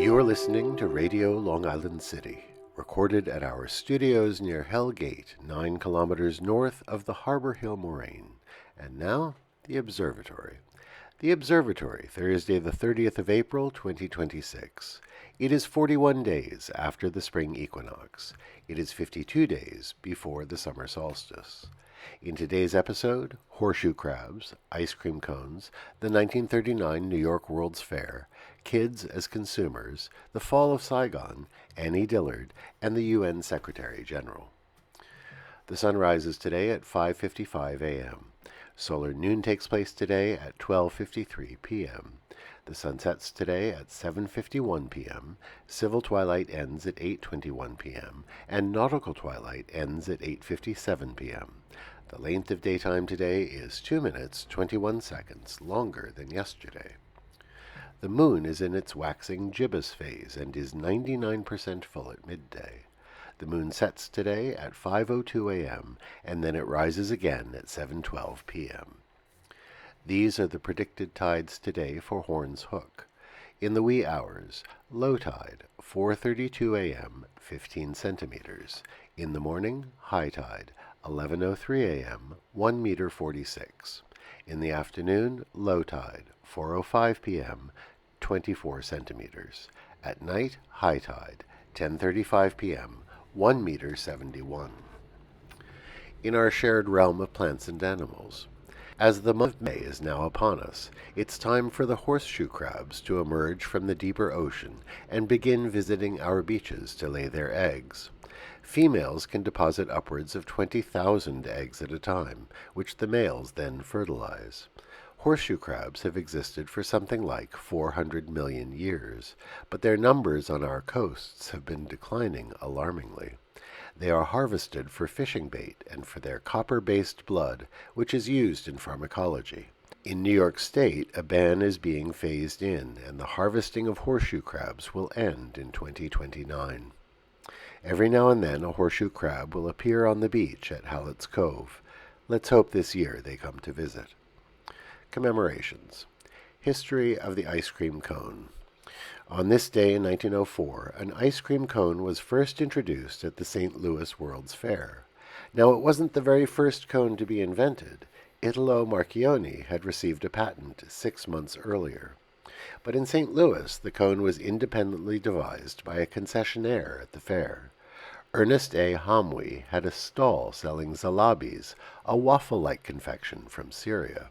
You're listening to Radio Long Island City, recorded at our studios near Hell Gate, 9 kilometers north of the Harbor Hill Moraine. And now, the Observatory. The Observatory, Thursday the 30th of April, 2026. It is 41 days after the spring equinox. It is 52 days before the summer solstice. In today's episode, horseshoe crabs, ice cream cones, the 1939 New York World's Fair, kids as consumers, the fall of Saigon, Annie Dillard, and the UN Secretary General. The sun rises today at 5:55 a.m. Solar noon takes place today at 12:53 p.m. The sun sets today at 7:51 p.m., civil twilight ends at 8:21 p.m., and nautical twilight ends at 8:57 p.m. The length of daytime today is 2 minutes, 21 seconds, longer than yesterday. The moon is in its waxing gibbous phase and is 99% full at midday. The moon sets today at 5:02 a.m., and then it rises again at 7:12 p.m. These are the predicted tides today for Horn's Hook. In the wee hours, low tide, 4:32 a.m., 15 centimeters. In the morning, high tide, 11:03 a.m., 1 meter 46. In the afternoon, low tide, 4:05 p.m., 24 centimeters. At night, high tide, 10:35 p.m., 1 meter 71. In our shared realm of plants and animals, as the month of May is now upon us, it's time for the horseshoe crabs to emerge from the deeper ocean and begin visiting our beaches to lay their eggs. Females can deposit upwards of 20,000 eggs at a time, which the males then fertilize. Horseshoe crabs have existed for something like 400 million years, but their numbers on our coasts have been declining alarmingly. They are harvested for fishing bait and for their copper-based blood, which is used in pharmacology. In New York State, a ban is being phased in, and the harvesting of horseshoe crabs will end in 2029. Every now and then a horseshoe crab will appear on the beach at Hallett's Cove. Let's hope this year they come to visit. Commemorations. History of the ice cream cone. On this day in 1904, an ice cream cone was first introduced at the St. Louis World's Fair. Now, it wasn't the very first cone to be invented. Italo Marchionni had received a patent 6 months earlier. But in St. Louis, the cone was independently devised by a concessionaire at the fair. Ernest A. Hamwi had a stall selling zalabis, a waffle-like confection from Syria.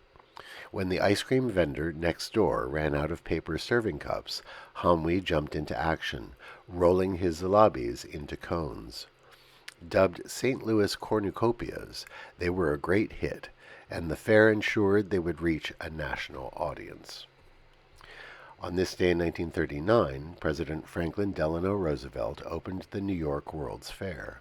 When the ice cream vendor next door ran out of paper serving cups, Hamwi jumped into action, rolling his zalabis into cones. Dubbed St. Louis cornucopias, they were a great hit, and the fair ensured they would reach a national audience. On this day in 1939, President Franklin Delano Roosevelt opened the New York World's Fair.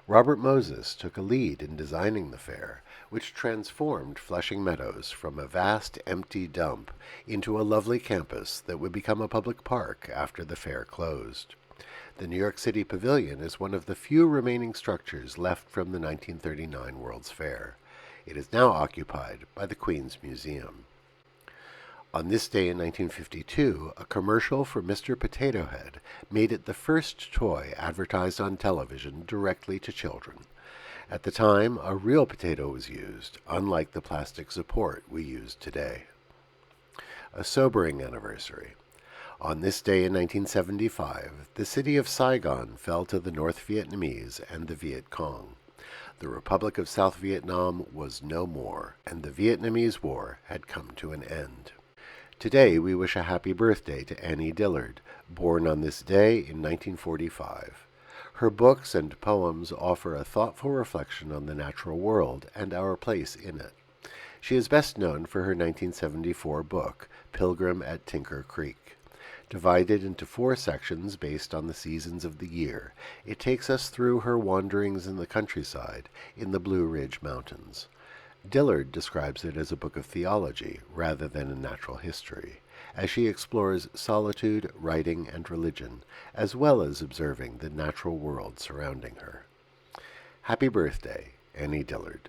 Robert Moses took a lead in designing the fair, which transformed Flushing Meadows from a vast empty dump into a lovely campus that would become a public park after the fair closed. The New York City Pavilion is one of the few remaining structures left from the 1939 World's Fair. It is now occupied by the Queen's Museum. On this day in 1952, a commercial for Mr. Potato Head made it the first toy advertised on television directly to children. At the time, a real potato was used, unlike the plastic support we use today. A sobering anniversary. On this day in 1975, the city of Saigon fell to the North Vietnamese and the Viet Cong. The Republic of South Vietnam was no more, and the Vietnamese War had come to an end. Today we wish a happy birthday to Annie Dillard, born on this day in 1945. Her books and poems offer a thoughtful reflection on the natural world and our place in it. She is best known for her 1974 book, Pilgrim at Tinker Creek. Divided into 4 sections based on the seasons of the year, it takes us through her wanderings in the countryside in the Blue Ridge Mountains. Dillard describes it as a book of theology rather than a natural history, as she explores solitude, writing, and religion, as well as observing the natural world surrounding her. Happy birthday, Annie Dillard.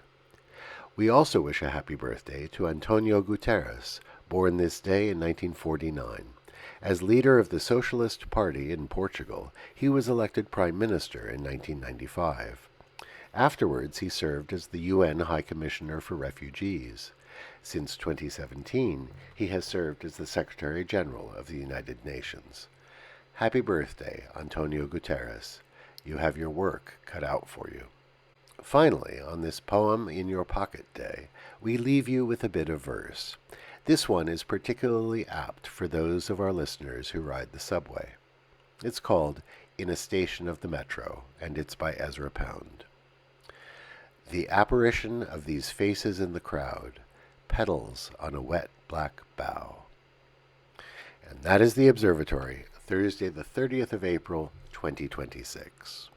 We also wish a happy birthday to Antonio Guterres, born this day in 1949. As leader of the Socialist Party in Portugal, he was elected Prime Minister in 1995. Afterwards, he served as the UN High Commissioner for Refugees. Since 2017, he has served as the Secretary General of the United Nations. Happy birthday, Antonio Guterres. You have your work cut out for you. Finally, on this Poem in Your Pocket Day, we leave you with a bit of verse. This one is particularly apt for those of our listeners who ride the subway. It's called In a Station of the Metro, and it's by Ezra Pound. The apparition of these faces in the crowd, petals on a wet black bough. And that is the Observatory, Thursday the 30th of April, 2026.